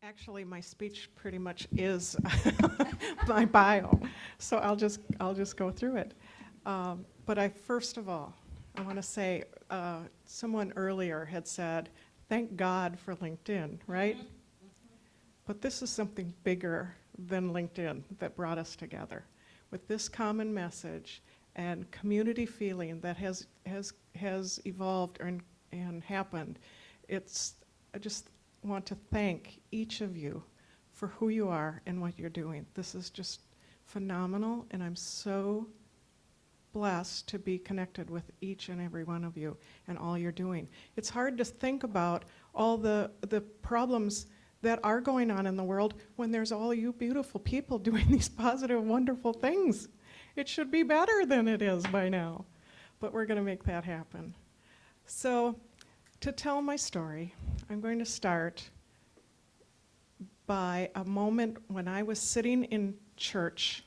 Actually, my speech pretty much is my bio, so I'll just go through it. But first of all, I want to say someone earlier had said, "Thank God for LinkedIn," right? But this is something bigger than LinkedIn that brought us together, with this common message and community feeling that has evolved and happened. I just want to thank each of you for who you are and what you're doing. This is just phenomenal, and I'm so blessed to be connected with each and every one of you and all you're doing. It's hard to think about all the problems that are going on in the world when there's all you beautiful people doing these positive, wonderful things. It should be better than it is by now, but we're going to make that happen. So, to tell my story, I'm going to start by a moment when I was sitting in church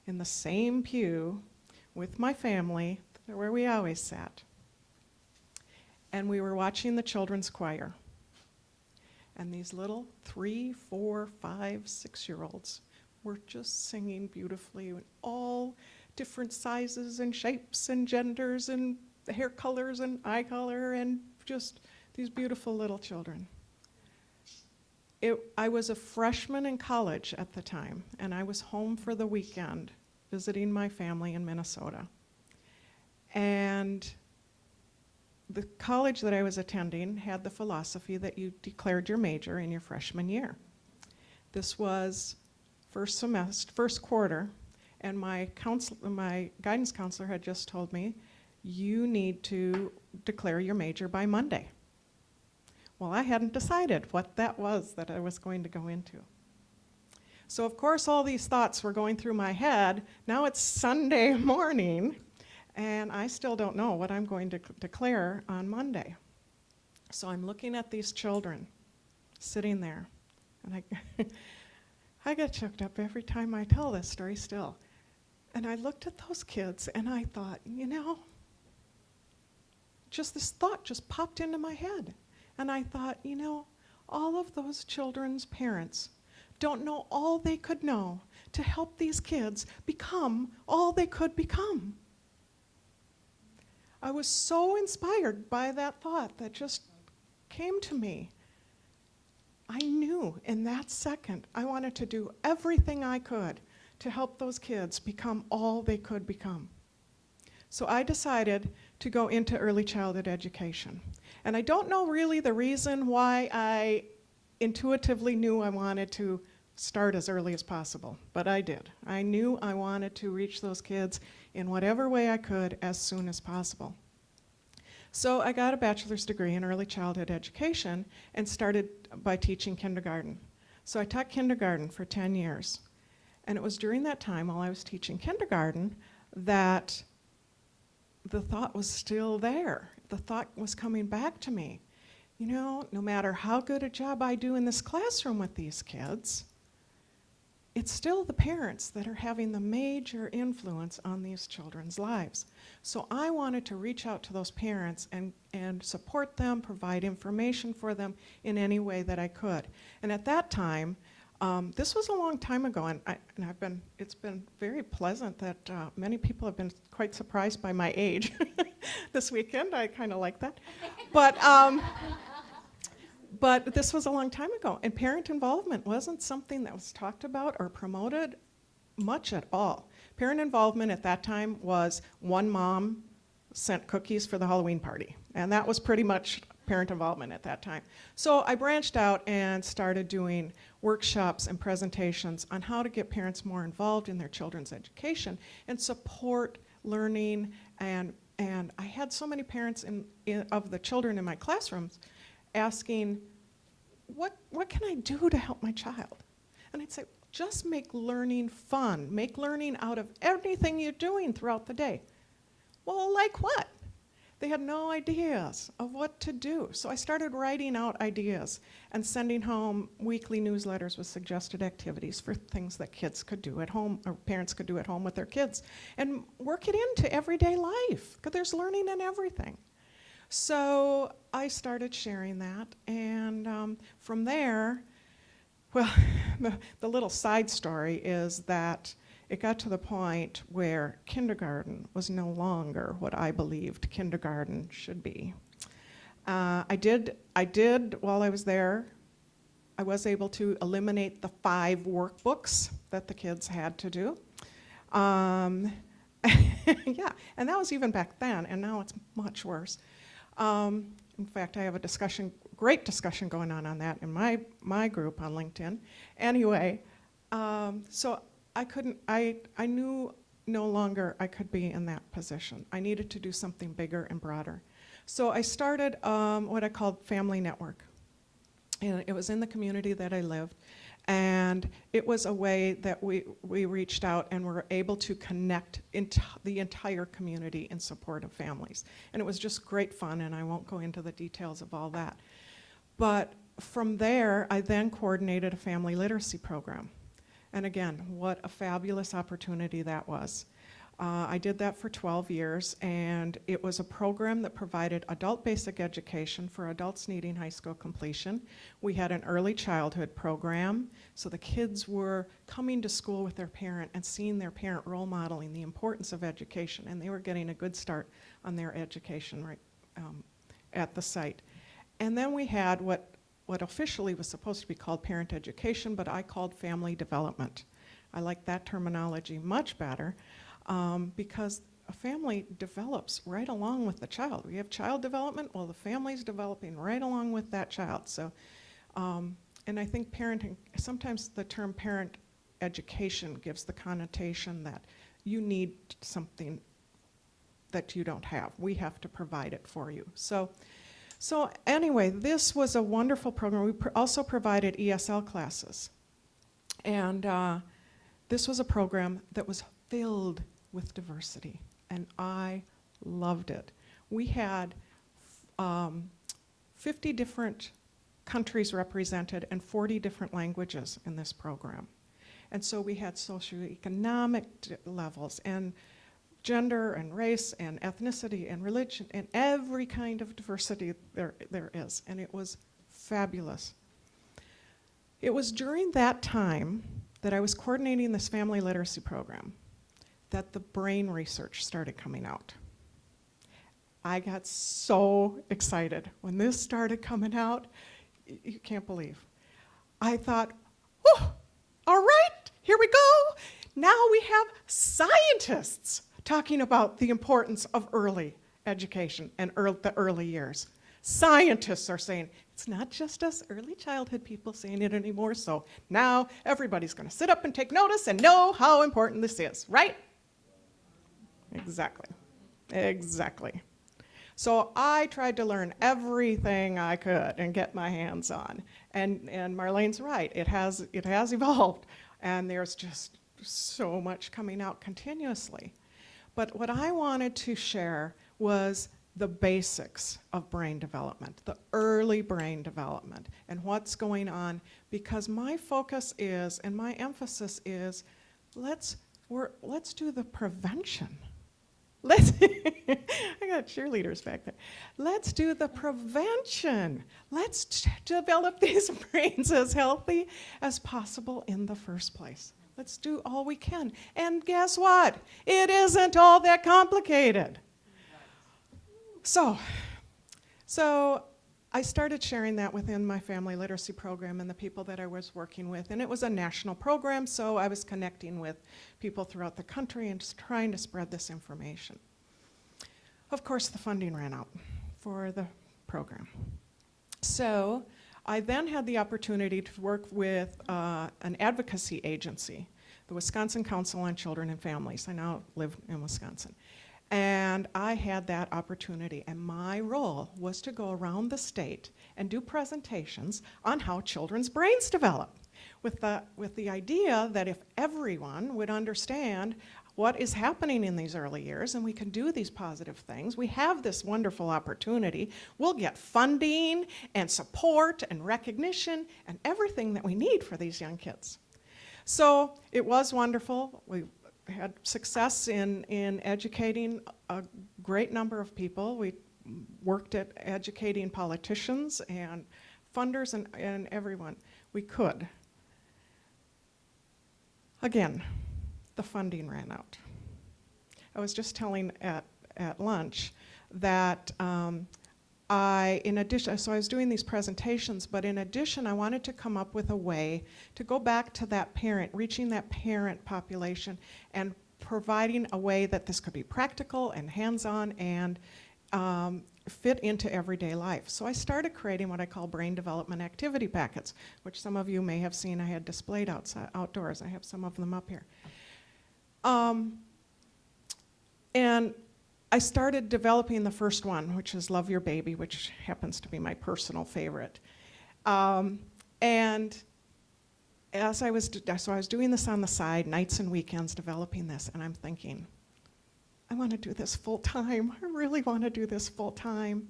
in the same pew with my family, where we always sat. And we were watching the children's choir. And these little 3, 4, 5, 6-year-olds were just singing beautifully in all different sizes and shapes and genders and hair colors and eye color and just these beautiful little children. I was a freshman in college at the time, and I was home for the weekend visiting my family in Minnesota. And the college that I was attending had the philosophy that you declared your major in your freshman year. This was first quarter, and my guidance counselor had just told me, you need to declare your major by Monday. Well, I hadn't decided what that was that I was going to go into. So of course all these thoughts were going through my head. Now it's Sunday morning, and I still don't know what I'm going to declare on Monday. So I'm looking at these children sitting there, and I get choked up every time I tell this story still. And I looked at those kids and I thought, just this thought just popped into my head. And I thought, all of those children's parents don't know all they could know to help these kids become all they could become. I was so inspired by that thought that just came to me. I knew in that second I wanted to do everything I could to help those kids become all they could become. So I decided to go into early childhood education. And I don't know really the reason why I intuitively knew I wanted to start as early as possible, but I did. I knew I wanted to reach those kids in whatever way I could as soon as possible. So I got a bachelor's degree in early childhood education and started by teaching kindergarten. So I taught kindergarten for 10 years. And it was during that time while I was teaching kindergarten that the thought was still there. The thought was coming back to me. No matter how good a job I do in this classroom with these kids, it's still the parents that are having the major influence on these children's lives. So I wanted to reach out to those parents and support them, provide information for them in any way that I could. And at that time, this was a long time ago, and it's been very pleasant that many people have been quite surprised by my age this weekend. I kind of like that. But this was a long time ago, and parent involvement wasn't something that was talked about or promoted much at all. Parent involvement at that time was one mom sent cookies for the Halloween party, and that was pretty much parent involvement at that time. So I branched out and started doing workshops and presentations on how to get parents more involved in their children's education and support learning. And I had so many parents of the children in my classrooms asking, what can I do to help my child? And I'd say, just make learning fun. Make learning out of everything you're doing throughout the day. Well, like what? They had no ideas of what to do. So I started writing out ideas and sending home weekly newsletters with suggested activities for things that kids could do at home, or parents could do at home with their kids, and work it into everyday life, because there's learning in everything. So I started sharing that, and from there, Well, the little side story is that it got to the point where kindergarten was no longer what I believed kindergarten should be. I did, while I was there, I was able to eliminate the 5 workbooks that the kids had to do. Yeah, and that was even back then, and now it's much worse. In fact, I have a great discussion going on that in my group on LinkedIn. Anyway, so I knew no longer I could be in that position. I needed to do something bigger and broader. So I started what I called Family Network. And it was in the community that I lived. And it was a way that we reached out and were able to connect the entire community in support of families. And it was just great fun, and I won't go into the details of all that. But from there, I then coordinated a family literacy program. And again, what a fabulous opportunity that was. I did that for 12 years, and it was a program that provided adult basic education for adults needing high school completion. We had an early childhood program, so the kids were coming to school with their parent and seeing their parent role modeling the importance of education, and they were getting a good start on their education right at the site. And then we had what officially was supposed to be called parent education, but I called family development. I like that terminology much better. Because a family develops right along with the child. We have child development, well, the family's developing right along with that child. So, and I think parenting, sometimes the term parent education gives the connotation that you need something that you don't have. We have to provide it for you. So anyway, this was a wonderful program. We also provided ESL classes. And this was a program that was filled with diversity, and I loved it. We had 50 different countries represented and 40 different languages in this program. And so we had socioeconomic levels and gender and race and ethnicity and religion and every kind of diversity there is, and it was fabulous. It was during that time that I was coordinating this family literacy program that the brain research started coming out. I got so excited when this started coming out, you can't believe. I thought, oh, all right, here we go. Now we have scientists talking about the importance of early education and the early years. Scientists are saying, it's not just us early childhood people saying it anymore, so now everybody's gonna sit up and take notice and know how important this is, right? Exactly. So I tried to learn everything I could and get my hands on. And Marlene's right, it has evolved, and there's just so much coming out continuously. But what I wanted to share was the basics of brain development, the early brain development, and what's going on, because my focus is, and my emphasis is, let's do the prevention. I got cheerleaders back there. Let's do the prevention. Let's develop these brains as healthy as possible in the first place. Let's do all we can. And guess what? It isn't all that complicated. So I started sharing that within my family literacy program and the people that I was working with. And it was a national program, so I was connecting with people throughout the country and just trying to spread this information. Of course, the funding ran out for the program. So I then had the opportunity to work with an advocacy agency, the Wisconsin Council on Children and Families. I now live in Wisconsin. And I had that opportunity, and my role was to go around the state and do presentations on how children's brains develop, with the idea that if everyone would understand what is happening in these early years and we can do these positive things, we have this wonderful opportunity, we'll get funding and support and recognition and everything that we need for these young kids. So it was wonderful. We had success in educating a great number of people. We worked at educating politicians and funders and everyone we could. Again, the funding ran out. I was just telling at lunch that in addition, so I was doing these presentations, but in addition, I wanted to come up with a way to go back to that parent, reaching that parent population, and providing a way that this could be practical and hands-on and fit into everyday life. So I started creating what I call brain development activity packets, which some of you may have seen I had displayed outdoors. I have some of them up here. And I started developing the first one, which is Love Your Baby, which happens to be my personal favorite. And so I was doing this on the side, nights and weekends, developing this, and I'm thinking, I want to do this full time. I really want to do this full time.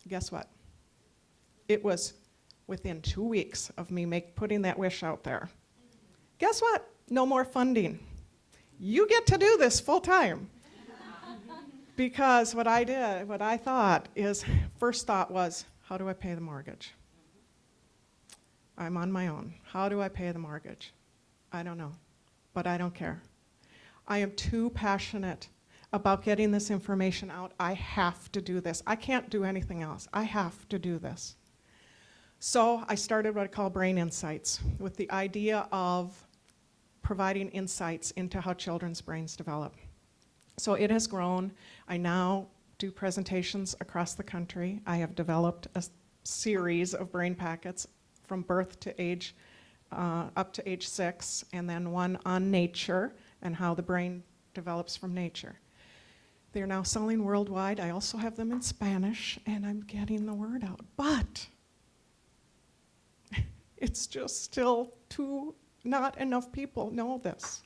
Guess what? It was within 2 weeks of me putting that wish out there. Guess what? No more funding. You get to do this full time. Because what I thought is, first thought was, how do I pay the mortgage? I'm on my own. How do I pay the mortgage? I don't know, but I don't care. I am too passionate about getting this information out. I have to do this. I can't do anything else. I have to do this. So I started what I call Brain Insights, with the idea of providing insights into how children's brains develop. So it has grown. I now do presentations across the country. I have developed a series of brain packets from birth to age, up to age 6, and then one on nature and how the brain develops from nature. They're now selling worldwide. I also have them in Spanish, and I'm getting the word out. But it's just still not enough people know this.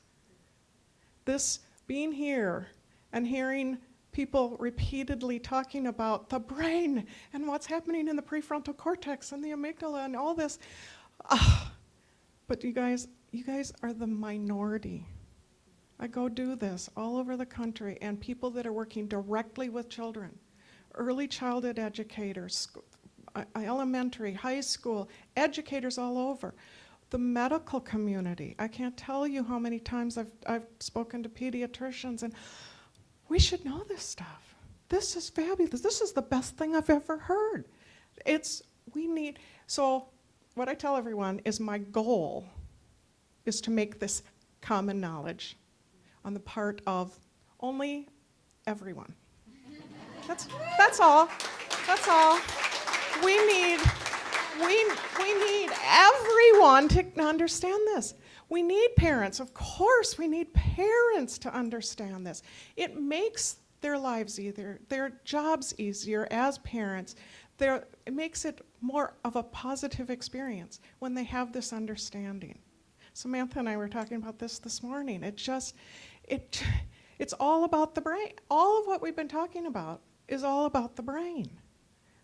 This being here and hearing people repeatedly talking about the brain and what's happening in the prefrontal cortex and the amygdala and all this. But you guys are the minority. I go do this all over the country, and people that are working directly with children, early childhood educators, elementary, high school, educators all over. The medical community. I can't tell you how many times I've spoken to pediatricians, and we should know this stuff. This is fabulous. This is the best thing I've ever heard. So what I tell everyone is my goal is to make this common knowledge on the part of only everyone. That's all. That's all. We need everyone to understand this. We need parents. Of course, we need parents to understand this. It makes their lives easier, their jobs easier as parents. It makes it more of a positive experience when they have this understanding. Samantha and I were talking about this morning. It's all about the brain. All of what we've been talking about is all about the brain.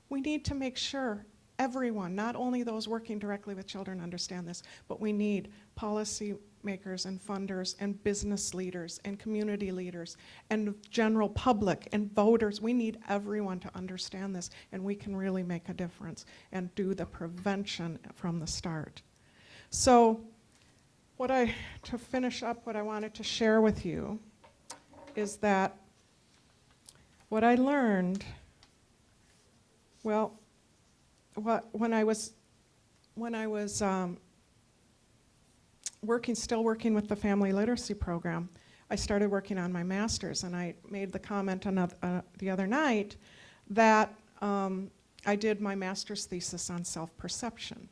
We need to make sure everyone, not only those working directly with children, understand this, but we need policy makers and funders and business leaders and community leaders and general public and voters. We need everyone to understand this, and we can really make a difference and do the prevention from the start. So to finish up, what I wanted to share with you is that what I learned, when I was still working with the family literacy program, I started working on my master's, and I made the comment the other night that I did my master's thesis on self-perception.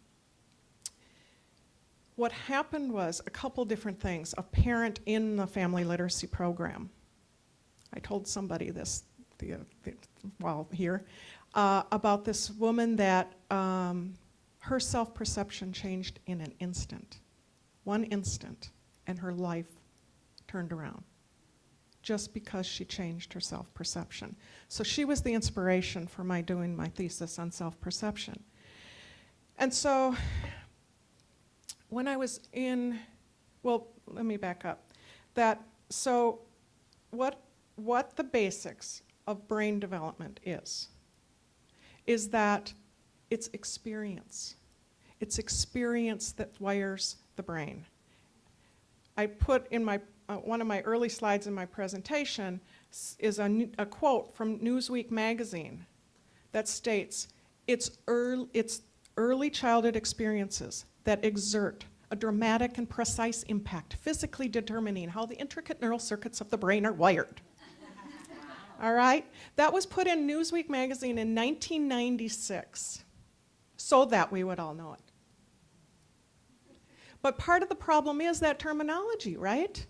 What happened was a couple different things. A parent in the family literacy program, I told somebody this while here, about this woman that her self-perception changed in an instant. 1 instant, and her life turned around just because she changed her self-perception. So she was the inspiration for doing my thesis on self-perception. And so when I was let me back up. What the basics of brain development is that it's experience. It's experience that wires the brain. I put in my one of my early slides in my presentation is a quote from Newsweek magazine that states, it's early childhood experiences that exert a dramatic and precise impact, physically determining how the intricate neural circuits of the brain are wired. All right? That was put in Newsweek magazine in 1996, so that we would all know it. But part of the problem is that terminology, right?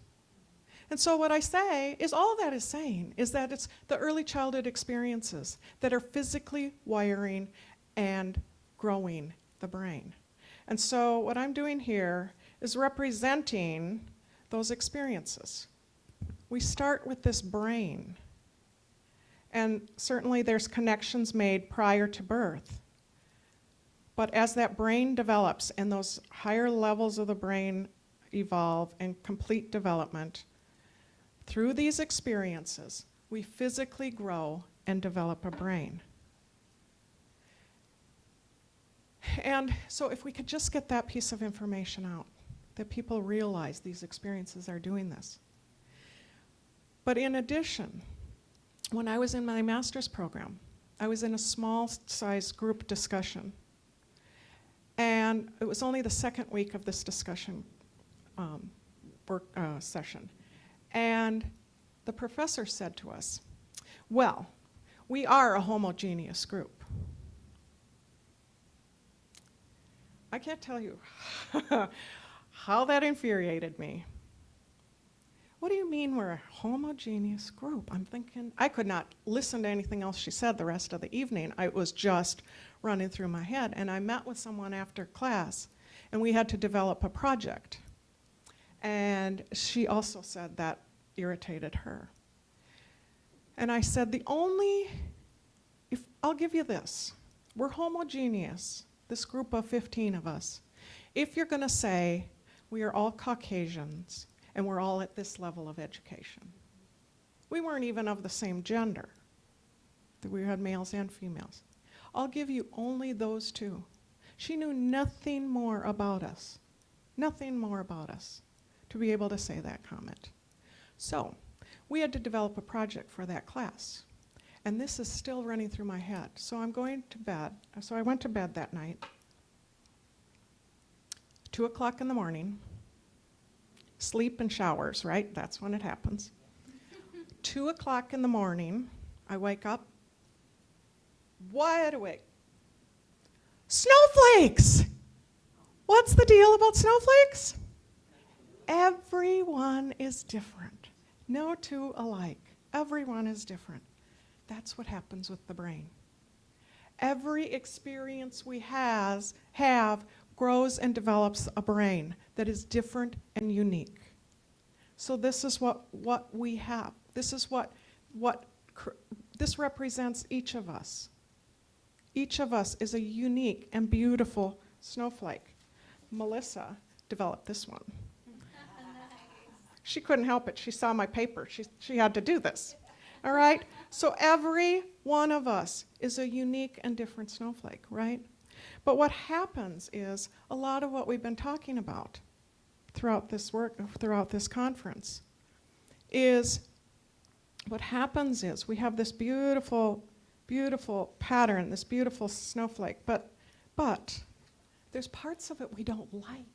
And so what I say is, all that is saying is that it's the early childhood experiences that are physically wiring and growing the brain. And so what I'm doing here is representing those experiences. We start with this brain. And certainly there's connections made prior to birth. But as that brain develops and those higher levels of the brain evolve and complete development, through these experiences, we physically grow and develop a brain. And so if we could just get that piece of information out, that people realize these experiences are doing this. But in addition, when I was in my master's program, I was in a small-sized group discussion. And it was only the second week of this discussion session. And the professor said to us, well, we are a homogeneous group. I can't tell you how that infuriated me. What do you mean we're a homogeneous group? I'm thinking, I could not listen to anything else she said the rest of the evening. It was just running through my head. And I met with someone after class, and we had to develop a project. And she also said that irritated her. And I said, I'll give you this. We're homogeneous, this group of 15 of us. If you're going to say we are all Caucasians and we're all at this level of education. We weren't even of the same gender. We had males and females. I'll give you only those two. She knew nothing more about us, to be able to say that comment. So we had to develop a project for that class. And this is still running through my head. So I'm going to bed. So I went to bed that night, 2 o'clock in the morning. Sleep and showers, right? That's when it happens. 2 o'clock in the morning, I wake up, wide awake. Snowflakes! What's the deal about snowflakes? Everyone is different. No two alike. Everyone is different. That's what happens with the brain. Every experience we have grows and develops a brain that is different and unique. So this is what we have. This is this represents each of us. Each of us is a unique and beautiful snowflake. Melissa developed this one. She couldn't help it. She saw my paper. She had to do this. All right? So every one of us is a unique and different snowflake, right? But what happens is a lot of what we've been talking about throughout this conference is what happens is we have this beautiful, beautiful pattern, this beautiful snowflake, but there's parts of it we don't like.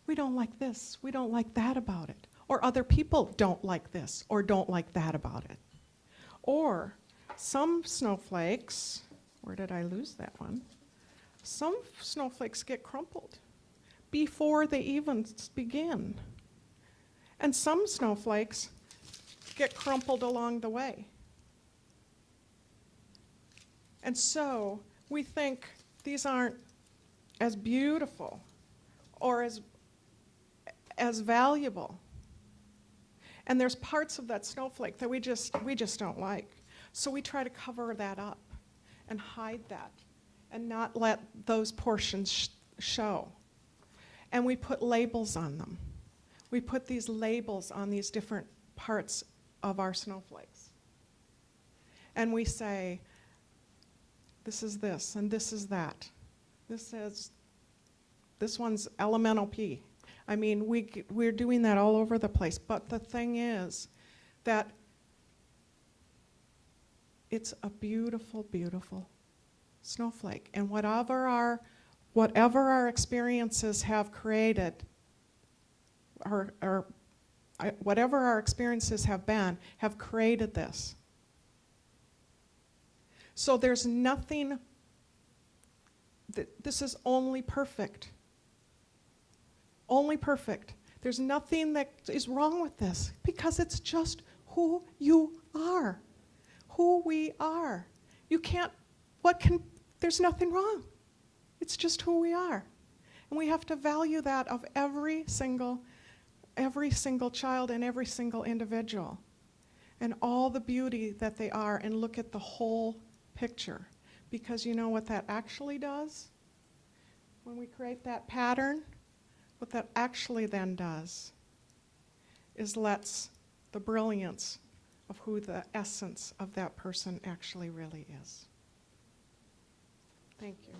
We don't like this, we don't like that about it. Or other people don't like this or don't like that about it. Or some snowflakes, where did I lose that one? Some snowflakes get crumpled before they even begin. And some snowflakes get crumpled along the way. And so we think these aren't as beautiful or as valuable. And there's parts of that snowflake that we just don't like. So we try to cover that up and hide that and not let those portions show. And we put labels on them. We put these labels on these different parts of our snowflakes. And we say, this is this and this is that. This one's elemental P. I mean, we're doing that all over the place. But the thing is that it's a beautiful, beautiful snowflake. And whatever our experiences have created, whatever our experiences have been, have created this. So there's nothing, this is only perfect. Only perfect. There's nothing that is wrong with this because it's just who you are. Who we are. You can't, there's nothing wrong. It's just who we are. And we have to value that of every single child and every single individual. And all the beauty that they are, and look at the whole picture. Because you know what that actually does? When we create that pattern, what that actually then does is lets the brilliance of who the essence of that person actually really is. Thank you.